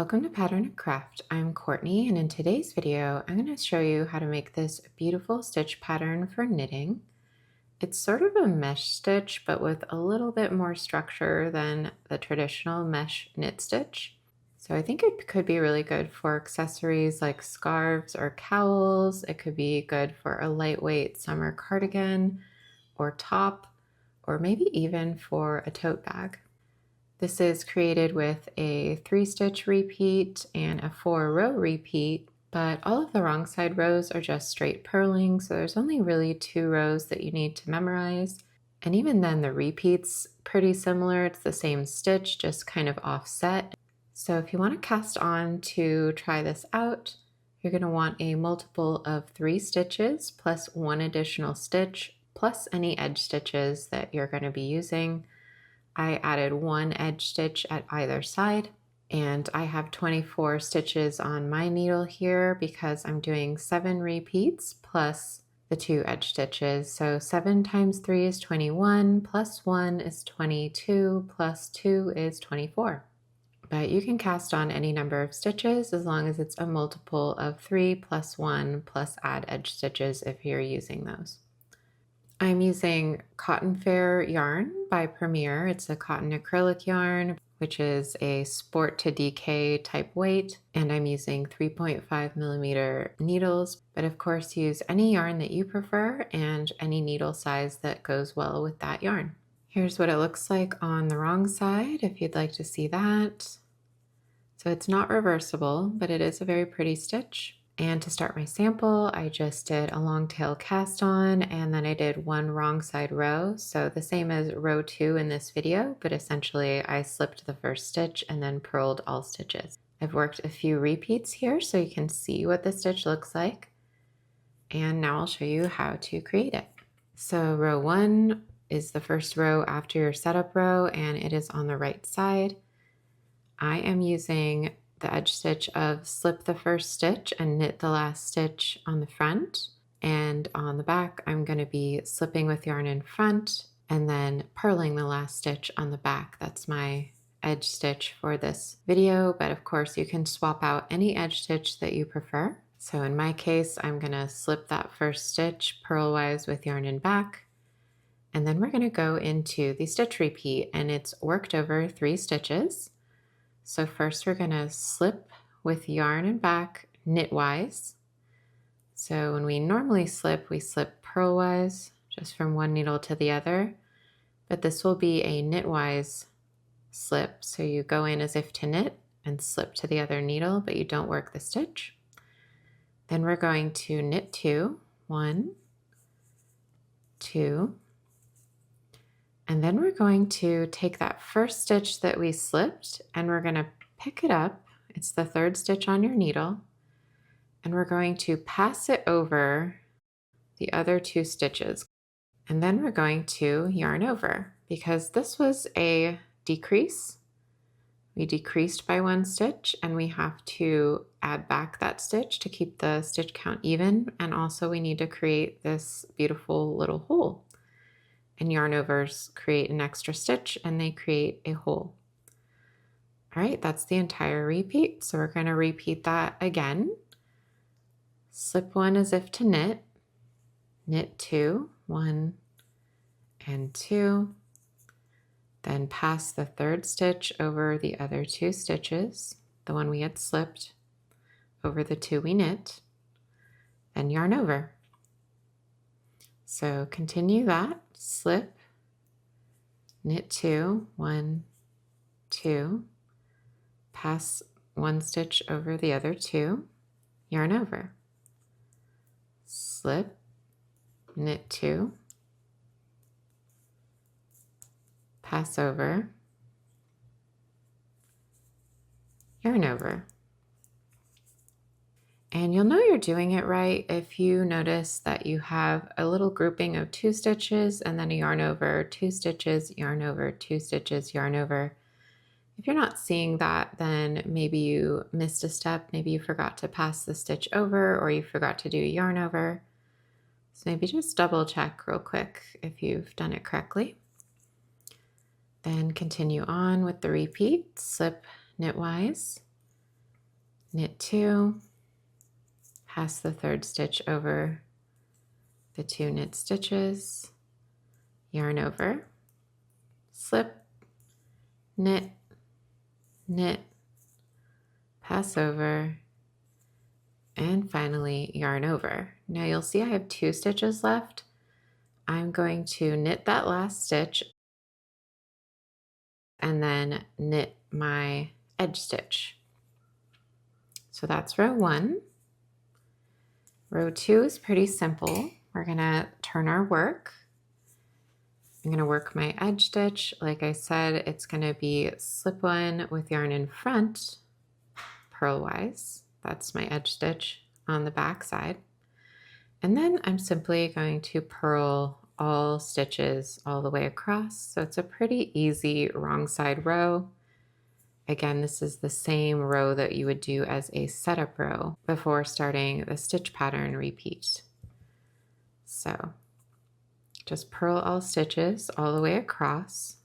Welcome to Pattern and Craft. I'm Courtney, and in today's video, I'm going to show you how to make this beautiful stitch pattern for knitting. It's sort of a mesh stitch, but with a little bit more structure than the traditional mesh knit stitch. So I think it could be really good for accessories like scarves or cowls. It could be good for a lightweight summer cardigan or top, or maybe even for a tote bag. This is created with a 3-stitch repeat and a 4-row repeat, but all of the wrong side rows are just straight purling, so there's only really 2 rows that you need to memorize. And even then, the repeat's pretty similar. It's the same stitch, just kind of offset. So if you want to cast on to try this out, you're going to want a multiple of 3 stitches plus 1 additional stitch plus any edge stitches that you're going to be using. I added 1 edge stitch at either side, and I have 24 stitches on my needle here because I'm doing 7 repeats plus the 2 edge stitches. So 7 times 3 is 21, plus 1 is 22, plus 2 is 24. But you can cast on any number of stitches as long as it's a multiple of 3 plus 1 plus add edge stitches if you're using those. I'm using Cotton Fair yarn by Premier. It's a cotton acrylic yarn, which is a sport to DK type weight, and I'm using 3.5 millimeter needles, but of course use any yarn that you prefer and any needle size that goes well with that yarn. Here's what it looks like on the wrong side if you'd like to see that. So it's not reversible, but it is a very pretty stitch. And to start my sample, I just did a long tail cast on, and then I did 1 wrong side row. So the same as row 2 in this video, but essentially I slipped the first stitch and then purled all stitches. I've worked a few repeats here so you can see what the stitch looks like. And now I'll show you how to create it. So row 1 is the first row after your setup row, and it is on the right side. I am using the edge stitch of slip the first stitch and knit the last stitch on the front, and on the back I'm going to be slipping with yarn in front and then purling the last stitch on the back. That's my edge stitch for this video, but of course you can swap out any edge stitch that you prefer. So in my case, I'm going to slip that first stitch purlwise with yarn in back, and then we're going to go into the stitch repeat, and it's worked over 3 stitches. So first we're going to slip with yarn and back knitwise. So when we normally slip, we slip purlwise just from one needle to the other, but this will be a knitwise slip. So you go in as if to knit and slip to the other needle, but you don't work the stitch. Then we're going to knit 2, 1, 2, and then we're going to take that first stitch that we slipped and we're going to pick it up. It's the 3rd stitch on your needle, and we're going to pass it over the other 2 stitches. And then we're going to yarn over because this was a decrease. We decreased by 1 stitch, and we have to add back that stitch to keep the stitch count even. And also we need to create this beautiful little hole. And yarn overs create an extra stitch and they create a hole. All right, that's the entire repeat. So we're going to repeat that again. Slip 1 as if to knit, knit 2, 1 and 2, then pass the 3rd stitch over the other 2 stitches, the one we had slipped over the 2 we knit, then yarn over. So continue that, slip, knit 2, 1, 2, pass 1 stitch over the other 2, yarn over, slip, knit 2, pass over, yarn over. And you'll know you're doing it right if you notice that you have a little grouping of 2 stitches and then a yarn over, 2 stitches, yarn over, 2 stitches, yarn over. If you're not seeing that, then maybe you missed a step, maybe you forgot to pass the stitch over or you forgot to do yarn over. So maybe just double check real quick if you've done it correctly. Then continue on with the repeat, slip knitwise, knit 2, pass the third stitch over the 2 knit stitches, yarn over, slip, knit, knit, pass over, and finally yarn over. Now you'll see I have 2 stitches left. I'm going to knit that last stitch and then knit my edge stitch. So that's row 1. Row 2 is pretty simple. We're gonna turn our work. I'm gonna work my edge stitch. Like I said, it's gonna be slip 1 with yarn in front, purlwise. That's my edge stitch on the back side. And then I'm simply going to purl all stitches all the way across. So it's a pretty easy wrong side row. Again, this is the same row that you would do as a setup row before starting the stitch pattern repeat. So just purl all stitches all the way across.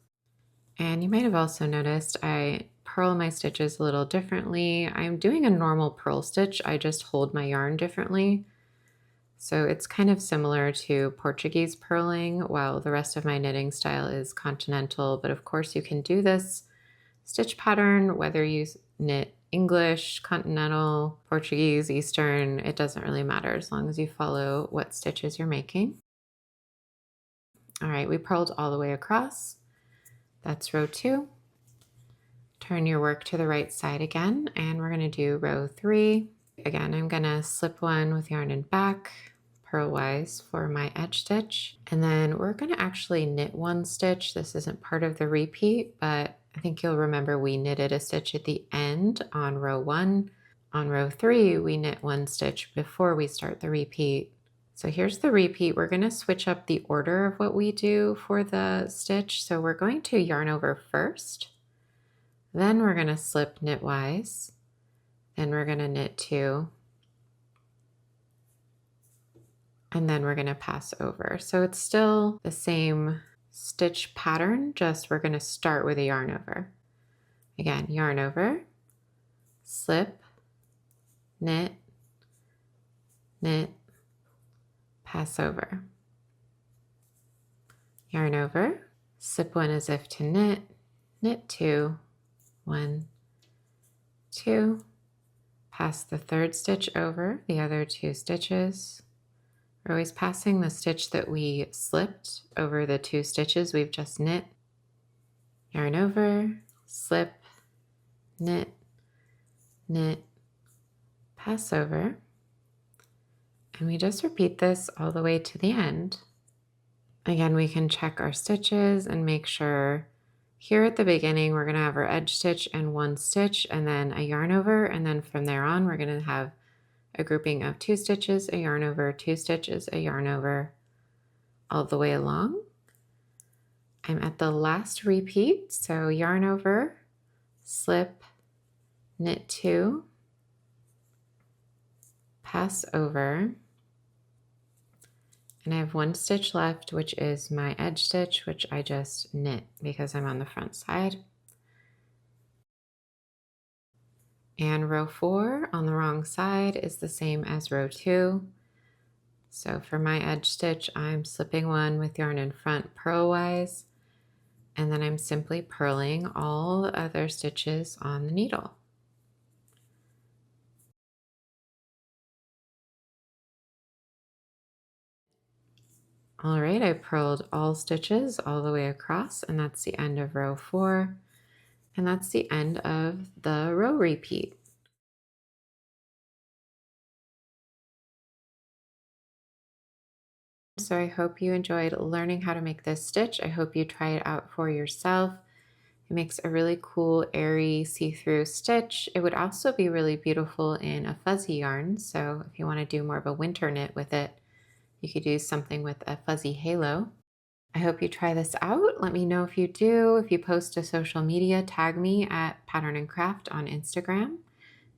And you might have also noticed I purl my stitches a little differently. I'm doing a normal purl stitch, I just hold my yarn differently. So it's kind of similar to Portuguese purling, while the rest of my knitting style is continental. But of course you can do this stitch pattern whether you knit English, continental, Portuguese, Eastern, it doesn't really matter as long as you follow what stitches you're making. All right, we purled all the way across. That's row 2. Turn your work to the right side again, and we're gonna do row 3. Again, I'm gonna slip 1 with yarn in back, purlwise for my edge stitch. And then we're gonna actually knit 1 stitch. This isn't part of the repeat, but I think you'll remember we knitted a stitch at the end on row 1. On row 3, we knit 1 stitch before we start the repeat. So here's the repeat. We're gonna switch up the order of what we do for the stitch. So we're going to yarn over first, then we're gonna slip knitwise, then we're gonna knit 2, and then we're gonna pass over. So it's still the same stitch pattern, just we're gonna start with a yarn over. Again, yarn over, slip, knit, knit, pass over. Yarn over, slip 1 as if to knit, knit 2, 1, 2, pass the third stitch over the other 2 stitches. We're always passing the stitch that we slipped over the 2 stitches we've just knit. Yarn over, slip, knit, knit, pass over. And we just repeat this all the way to the end. Again, we can check our stitches and make sure here at the beginning, we're gonna have our edge stitch and 1 stitch and then a yarn over. And then from there on, we're gonna have a grouping of 2 stitches, a yarn over, 2 stitches, a yarn over, all the way along. I'm at the last repeat, so yarn over, slip, knit 2, pass over, and I have 1 stitch left, which is my edge stitch, which I just knit because I'm on the front side. And row 4 on the wrong side is the same as row 2. So for my edge stitch, I'm slipping 1 with yarn in front purlwise, and then I'm simply purling all the other stitches on the needle. All right, I purled all stitches all the way across, and that's the end of row 4, and that's the end of the row repeat. So I hope you enjoyed learning how to make this stitch. I hope you try it out for yourself. It makes a really cool, airy, see-through stitch. It would also be really beautiful in a fuzzy yarn. So if you want to do more of a winter knit with it, you could do something with a fuzzy halo. I hope you try this out. Let me know if you do. If you post to social media, tag me at Pattern and Craft on Instagram.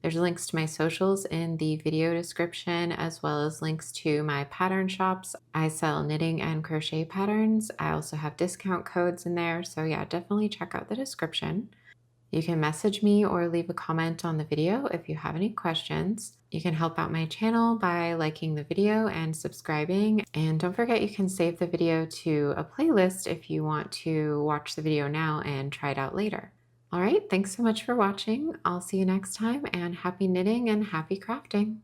There's links to my socials in the video description, as well as links to my pattern shops. I sell knitting and crochet patterns. I also have discount codes in there. So yeah, definitely check out the description. You can message me or leave a comment on the video if you have any questions. You can help out my channel by liking the video and subscribing. And don't forget, you can save the video to a playlist if you want to watch the video now and try it out later. All right, thanks so much for watching. I'll see you next time, and happy knitting and happy crafting.